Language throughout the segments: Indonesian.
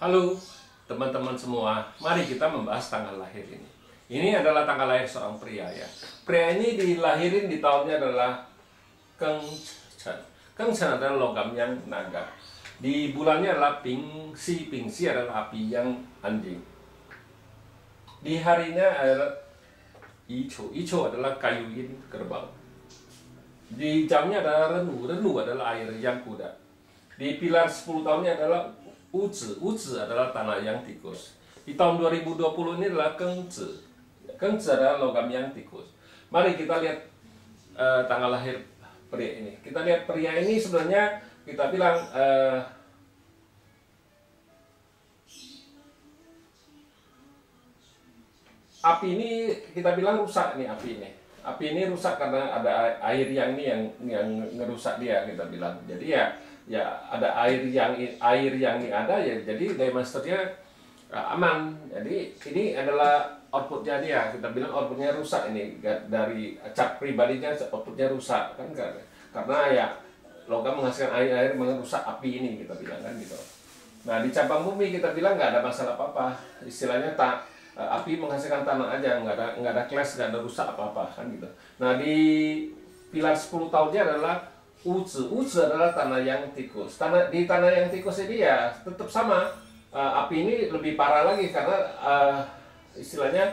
Halo teman-teman semua, mari kita membahas tanggal lahir ini. Ini adalah tanggal lahir seorang pria ya. Pria ini dilahirin di tahunnya adalah Kengchen. Kengchen adalah logam yang naga. Di bulannya adalah Pingsi. Pingsi adalah api yang anjing. Di harinya adalah Icho. Icho adalah kayu yin kerbau. Di jamnya adalah Renu. Renu adalah air yang kuda. Di pilar 10 tahunnya adalah Uzi. Uzi adalah tanah yang tikus. Di tahun 2020 ini adalah Kengzi. Kengzi adalah logam yang tikus. Mari kita lihat tanggal lahir pria ini. Kita lihat pria ini sebenarnya kita bilang api ini kita bilang rusak nih api ini. Api ini rusak karena ada air yang ini yang ngerusak dia kita bilang. Jadi ya ada air yang ini ada ya, jadi Daymasternya aman. Jadi ini adalah outputnya dia, kita bilang outputnya rusak ini dari cat pribadinya, outputnya rusak kan karena ya logam menghasilkan air merusak api ini kita bilang kan gitu. Nah di cabang bumi kita bilang nggak ada masalah apa-apa, istilahnya api menghasilkan tanah aja, nggak ada clash, nggak ada rusak apa-apa kan gitu. Nah di pilar 10 tahunnya adalah Uzi. Uzi adalah tanah yang tikus. Di tanah yang tikus ini ya tetap sama. Api ini lebih parah lagi karena istilahnya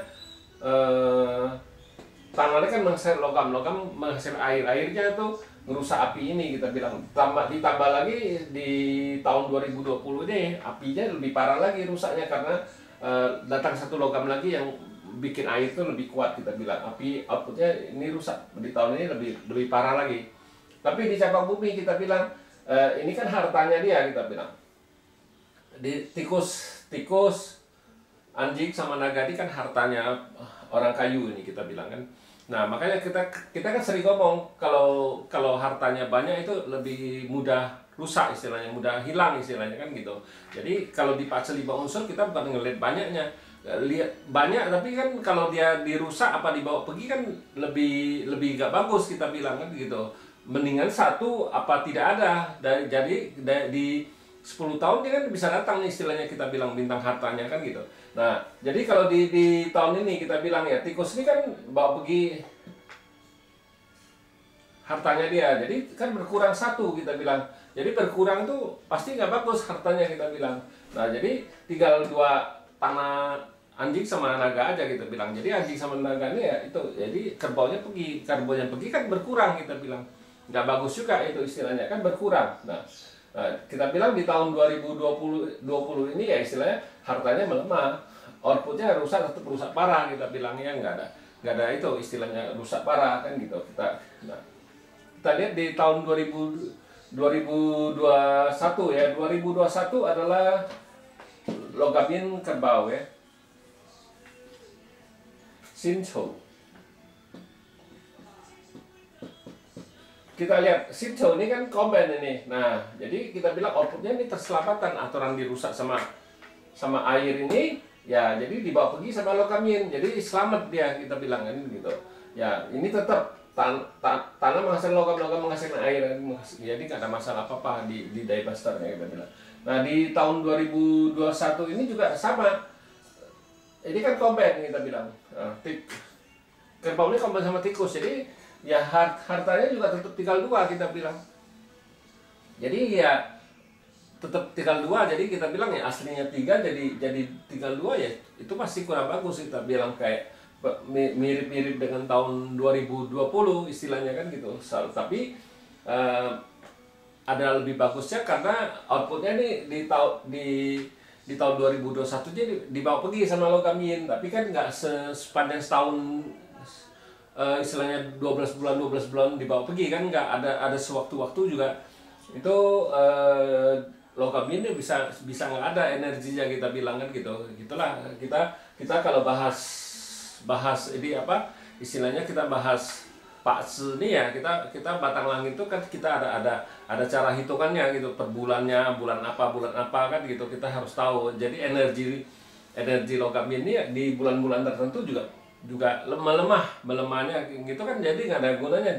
tanahnya kan menghasilkan logam menghasilkan airnya itu merusak api ini kita bilang. Ditambah lagi di tahun 2020 ini apinya lebih parah lagi rusaknya karena datang satu logam lagi yang bikin air itu lebih kuat kita bilang. Api outputnya ini rusak di tahun ini lebih parah lagi. Tapi di cabang bumi kita bilang ini kan hartanya dia kita bilang. Di tikus, anjing sama naga ini kan hartanya orang kayu ini kita bilang kan. Nah makanya kita kan sering ngomong kalau hartanya banyak itu lebih mudah rusak istilahnya, mudah hilang istilahnya kan gitu. Jadi kalau dipaca 5 unsur kita bukan ngelihat banyaknya, lihat banyak tapi kan kalau dia dirusak apa dibawa pergi kan lebih gak bagus kita bilang kan gitu. Mendingan satu apa tidak ada. Jadi di 10 tahun dia kan bisa datang nih istilahnya kita bilang bintang hartanya kan gitu. Nah jadi kalau di tahun ini kita bilang ya tikus ini kan bawa pergi hartanya dia, jadi kan berkurang satu kita bilang. Jadi berkurang tuh pasti nggak bagus hartanya kita bilang. Nah jadi tinggal 2 tanah anjing sama naga aja kita bilang. Jadi anjing sama naga ini ya itu, jadi kerbaunya pergi kan berkurang kita bilang. Nggak bagus juga itu istilahnya kan berkurang. Nah kita bilang di tahun 2020 ini ya istilahnya hartanya melemah, outputnya tetap rusak parah kita bilangnya, nggak ada itu istilahnya rusak parah kan gitu kita lihat di tahun 2021 ya. 2021 adalah logamin kerbau ya, Sincho. Kita lihat Sincho ini kan combine ini. Nah jadi kita bilang outputnya ini terselapatan, aturan dirusak sama air ini ya, jadi dibawa pergi sama logamin, jadi selamat dia kita bilang kan gitu ya. Ini tetap tanah menghasilkan logam menghasilkan air, jadi nggak ada masalah apa-apa di Daymasternya kita bilang. Nah di tahun 2021 ini juga sama, ini kan combine kita bilang. Kerbau ini combine sama tikus, jadi ya hartanya juga tetap tinggal 2 kita bilang. Jadi ya tetap tinggal 2, jadi kita bilang ya aslinya 3 jadi tinggal 2 ya, itu pasti kurang bagus kita bilang, kayak mirip-mirip dengan tahun 2020 istilahnya kan gitu. Tapi ada lebih bagusnya karena outputnya nih di tahun 2021 jadi dibawa pergi sama logamin, tapi kan nggak sepanjang setahun istilahnya 12 bulan dibawa pergi kan, nggak ada sewaktu-waktu juga itu logamin bisa nggak ada energinya kita bilang kan gitu. Gitulah kita kalau bahas ini apa istilahnya, kita bahas Pak ini ya, kita batang langit itu kan kita ada cara hitungannya gitu, per bulannya, bulan apa kan gitu, kita harus tahu. Jadi energi logam ini ya, di bulan-bulan tertentu juga melemahnya gitu kan, jadi nggak ada gunanya.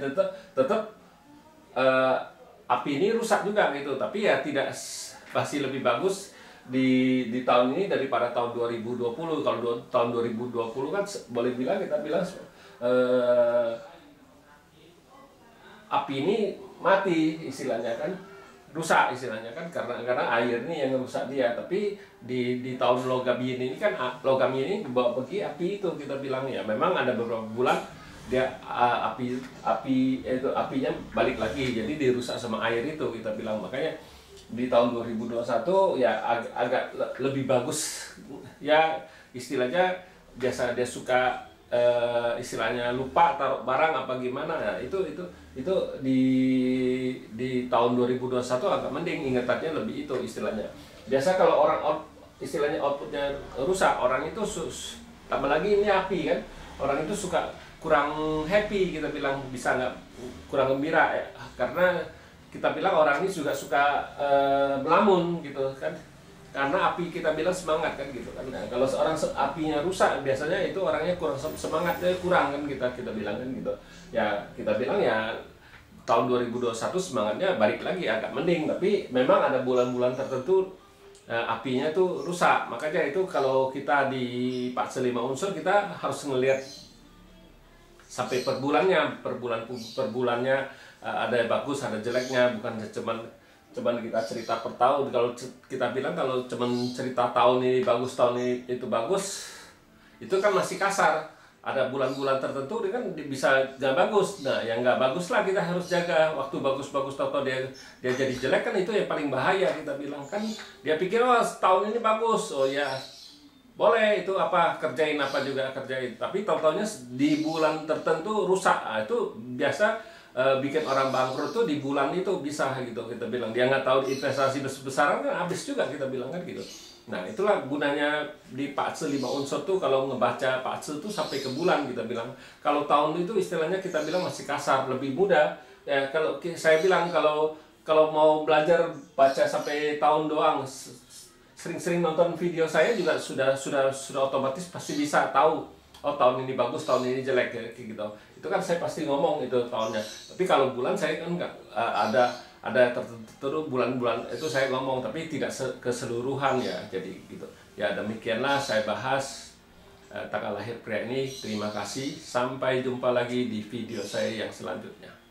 Tetap api ini rusak juga gitu, tapi ya tidak, pasti lebih bagus di tahun ini daripada tahun 2020. Kalau tahun 2020 kan boleh bilang kita bilang api ini mati istilahnya kan, rusak istilahnya kan, karena air ini yang rusak dia. Tapi di tahun logam ini kan, logam ini dibawa pergi api itu, kita bilang ya memang ada beberapa bulan dia apinya balik lagi, jadi dirusak sama air itu, kita bilang. Makanya di tahun 2021 ya agak lebih bagus ya, istilahnya biasa dia suka istilahnya lupa taruh barang apa gimana ya, itu di tahun 2021 agak mending, ingatannya lebih itu istilahnya. Biasa kalau orang istilahnya outputnya rusak, orang itu tambah lagi ini api kan, orang itu suka kurang happy, kita bilang, bisa nggak kurang gembira ya, karena kita bilang orang ini juga suka melamun gitu kan, karena api kita bilang semangat kan gitu kan. Nah, kalau seorang apinya rusak biasanya itu orangnya kurang semangatnya, kurang kan, kita bilang kan gitu ya. Kita bilang ya tahun 2021 semangatnya balik lagi agak mending, tapi memang ada bulan-bulan tertentu apinya tuh rusak. Makanya itu kalau kita di fase 5 unsur kita harus ngelihat sampai per bulannya, per bulannya ada yang bagus, ada jeleknya, bukan cuman kita cerita per tahun. Kalau kita bilang kalau cuman cerita tahun ini bagus, tahun ini itu bagus, itu kan masih kasar. Ada bulan-bulan tertentu dia kan bisa nggak bagus. Nah, yang nggak bagus lah kita harus jaga. Waktu bagus-bagus tahu dia jadi jelek kan, itu yang paling bahaya, kita bilang kan. Dia pikir oh tahun ini bagus, oh ya boleh itu apa kerjain apa juga kerjain, tapi tahu-taunya di bulan tertentu rusak. Nah, itu biasa bikin orang bangkrut tuh di bulan itu bisa gitu, kita bilang. Dia nggak tahu investasi besar-besaran kan habis juga, kita bilang kan gitu. Nah, itulah gunanya di fase 5 unsur tuh, kalau ngebaca fase tuh sampai ke bulan, kita bilang. Kalau tahun itu istilahnya kita bilang masih kasar, lebih mudah ya. Kalau saya bilang kalau mau belajar baca sampai tahun doang, sering-sering nonton video saya juga sudah otomatis pasti bisa tahu oh tahun ini bagus, tahun ini jelek kayak gitu. Itu kan saya pasti ngomong itu tahunnya. Tapi kalau bulan saya kan nggak ada tertentu bulan-bulan itu saya ngomong, tapi tidak keseluruhan ya. Jadi gitu ya, demikianlah saya bahas tanggal lahir pria ini. Terima kasih, sampai jumpa lagi di video saya yang selanjutnya.